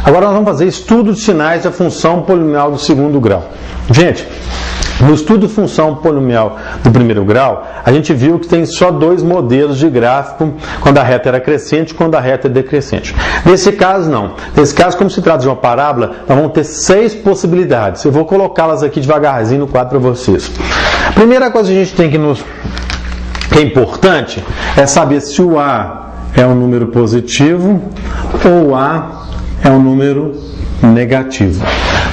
Agora nós vamos fazer estudo de sinais da função polinomial do segundo grau. Gente, no estudo de função polinomial do primeiro grau, a gente viu que tem só dois modelos de gráfico, quando a reta era crescente e quando a reta é decrescente. Nesse caso, não. Nesse caso, como se trata de uma parábola, nós vamos ter 6 possibilidades. Eu vou colocá-las aqui devagarzinho no quadro para vocês. Primeira coisa que a gente tem que é importante é saber se o A é um número positivo ou o A é um número negativo.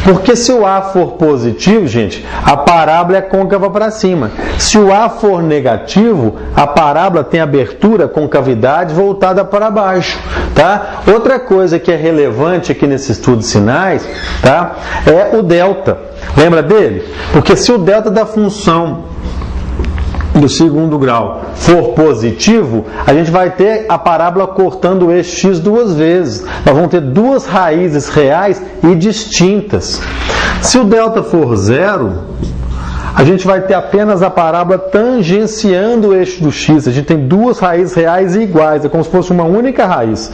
Porque se o A for positivo, gente, a parábola é côncava para cima. Se o A for negativo, a parábola tem abertura, concavidade voltada para baixo, tá? Outra coisa que é relevante aqui nesse estudo de sinais, tá? É o delta. Lembra dele? Porque se o delta da função do segundo grau for positivo, a gente vai ter a parábola cortando o eixo x 2 vezes. Nós vamos ter 2 raízes reais e distintas. Se o delta for 0, a gente vai ter apenas a parábola tangenciando o eixo do x. A gente tem 2 raízes reais e iguais, é como se fosse uma única raiz.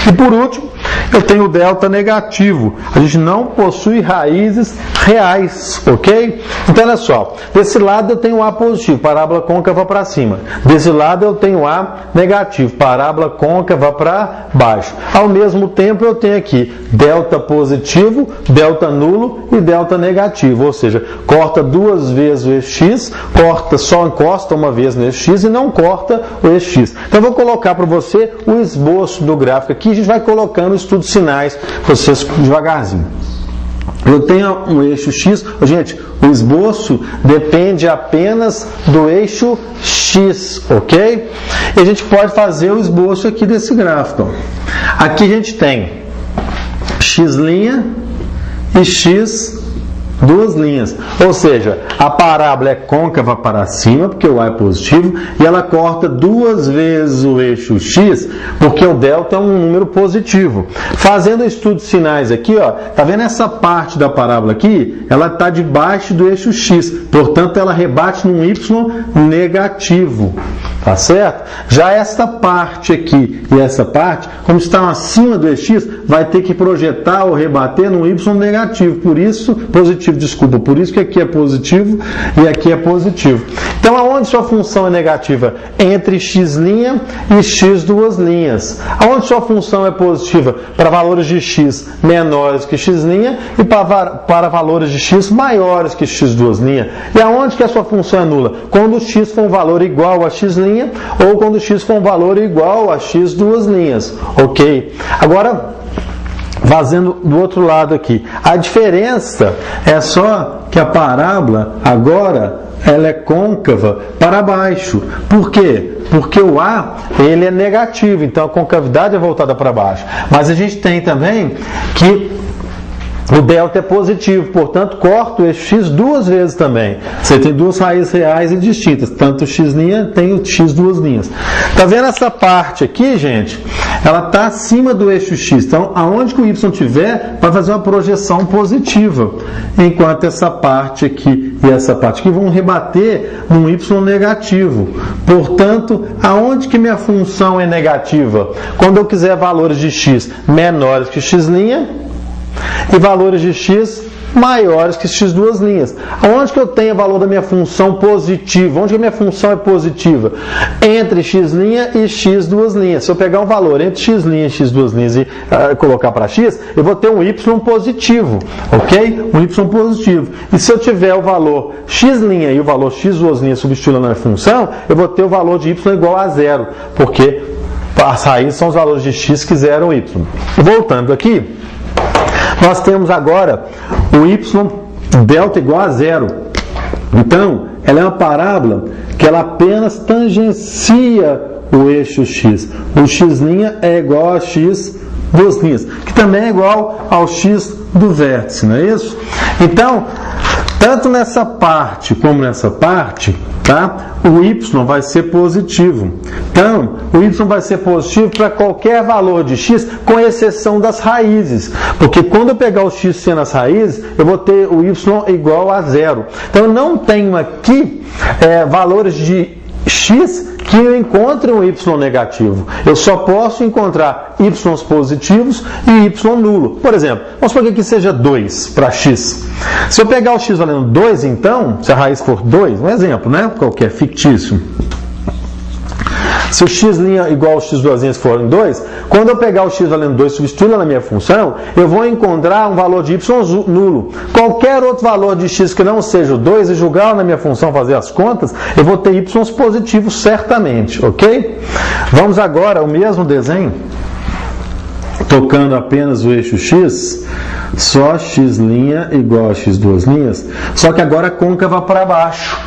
E por último, eu tenho o delta negativo. A gente não possui raízes reais, ok? Então, olha só. Desse lado eu tenho A positivo, parábola côncava para cima. Desse lado eu tenho A negativo, parábola côncava para baixo. Ao mesmo tempo eu tenho aqui delta positivo, delta nulo e delta negativo. Ou seja, corta 2 vezes o eixo x, só encosta uma vez no eixo x e não corta o eixo x. Então eu vou colocar para você o esboço do gráfico aqui. A gente vai colocando o estudo de sinais para vocês devagarzinho. Eu tenho um eixo x, gente, o esboço depende apenas do eixo x, ok? E a gente pode fazer o esboço aqui desse gráfico. Aqui a gente tem x' e x 2 linhas, ou seja, a parábola é côncava para cima, porque o A é positivo, e ela corta 2 vezes o eixo x, porque o delta é um número positivo. Fazendo o estudo de sinais aqui, ó, tá vendo essa parte da parábola aqui? Ela está debaixo do eixo x, portanto ela rebate num y negativo, tá certo? Já essa parte aqui e essa parte, como estão acima do eixo x, vai ter que projetar ou rebater num y negativo, por isso, por isso que aqui é positivo e aqui é positivo. Então, aonde sua função é negativa? Entre x' e x 2 linhas. Aonde sua função é positiva? Para valores de x menores que x' e para valores de x maiores que x 2 linhas. E aonde que a sua função é nula? Quando x for um valor igual a x' ou quando x for um valor igual a x 2 linhas. Ok? Agora, fazendo do outro lado aqui. A diferença é só que a parábola agora ela é côncava para baixo. Por quê? Porque o A ele é negativo, então a concavidade é voltada para baixo. Mas a gente tem também que o delta é positivo, portanto, corta o eixo x 2 vezes também. Você tem 2 raízes reais e distintas, tanto o x' tem o x 2 linhas. Tá vendo essa parte aqui, gente? Ela está acima do eixo x. Então, aonde que o y estiver, vai fazer uma projeção positiva. Enquanto essa parte aqui e essa parte aqui vão rebater num y negativo. Portanto, aonde que minha função é negativa? Quando eu quiser valores de x menores que x' e valores de x maiores que x 2 linhas. Onde que eu tenho o valor da minha função positiva? Onde que a minha função é positiva? Entre x' e x 2 linhas. Se eu pegar um valor entre x' e x 2 linhas e colocar para x, eu vou ter um y positivo, ok? Um y positivo. E se eu tiver o valor x' e o valor x 2 linhas substituindo na minha função, eu vou ter o valor de y igual a 0, porque as raízes são os valores de x que zeram y. Voltando aqui, nós temos agora o y delta igual a 0. Então, ela é uma parábola que ela apenas tangencia o eixo x. O x' é igual a x 2 linhas, que também é igual ao x do vértice, não é isso? Então, tanto nessa parte como nessa parte, tá? O y vai ser positivo. Então, o y vai ser positivo para qualquer valor de x, com exceção das raízes. Porque quando eu pegar o x sendo as raízes, eu vou ter o y igual a 0. Então, eu não tenho aqui valores de x que que eu encontre um y negativo. Eu só posso encontrar y positivos e y nulo. Por exemplo, vamos supor que aqui seja 2 para x. Se eu pegar o x valendo 2, então, se a raiz for 2, um exemplo, né? Qualquer, fictício. Se o x' igual ao x duas linhas forem 2, quando eu pegar o x valendo 2 e substituir na minha função, eu vou encontrar um valor de y nulo. Qualquer outro valor de x que não seja o 2 e jogar na minha função fazer as contas, eu vou ter y positivos certamente, ok? Vamos agora ao mesmo desenho, tocando apenas o eixo x, só x' igual a x duas linhas, só que agora côncava para baixo,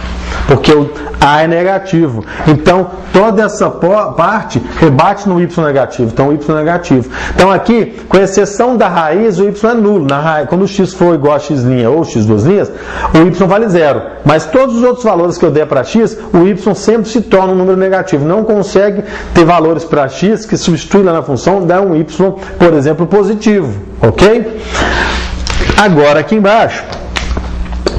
porque o A é negativo. Então, toda essa parte rebate no y negativo. Então, o y é negativo. Então, aqui, com exceção da raiz, o y é nulo. Quando o x for igual a x' ou x duas linhas, o y vale 0. Mas todos os outros valores que eu der para x, o y sempre se torna um número negativo. Não consegue ter valores para x que substitui lá na função, dá um y, por exemplo, positivo. Ok? Agora, aqui embaixo,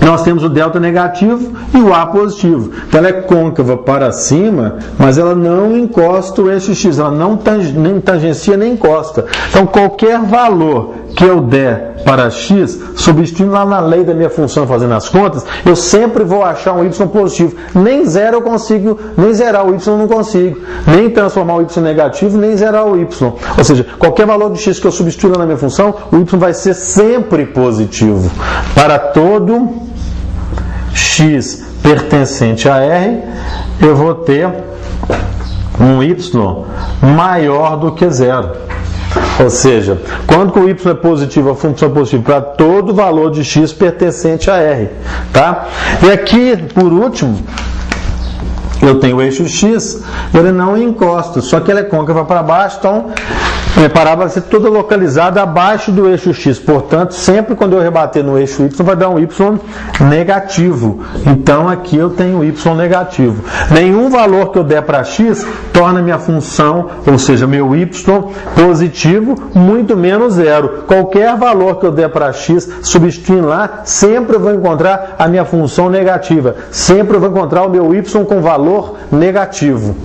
nós temos o delta negativo e o A positivo. Então ela é côncava para cima, mas ela não encosta o eixo x, ela não nem tangencia nem encosta. Então qualquer valor que eu der para x, substituindo lá na lei da minha função fazendo as contas, eu sempre vou achar um y positivo. Nem zero eu consigo, nem zerar o y eu não consigo. Nem transformar o y negativo, nem zerar o y. Ou seja, qualquer valor de x que eu substituir lá na minha função, o y vai ser sempre positivo. Para todo x pertencente a R, eu vou ter um y maior do que zero. Ou seja, quando o y é positivo, a função é positiva para todo valor de x pertencente a R. Tá? E aqui, por último, eu tenho o eixo x, ele não encosta, só que ele é côncava para baixo, então a parábola vai ser toda localizada abaixo do eixo x. Portanto, sempre quando eu rebater no eixo y, vai dar um y negativo. Então, aqui eu tenho y negativo. Nenhum valor que eu der para x torna minha função, ou seja, meu y positivo, muito menos zero. Qualquer valor que eu der para x, substituindo lá, sempre eu vou encontrar a minha função negativa. Sempre eu vou encontrar o meu y com valor negativo.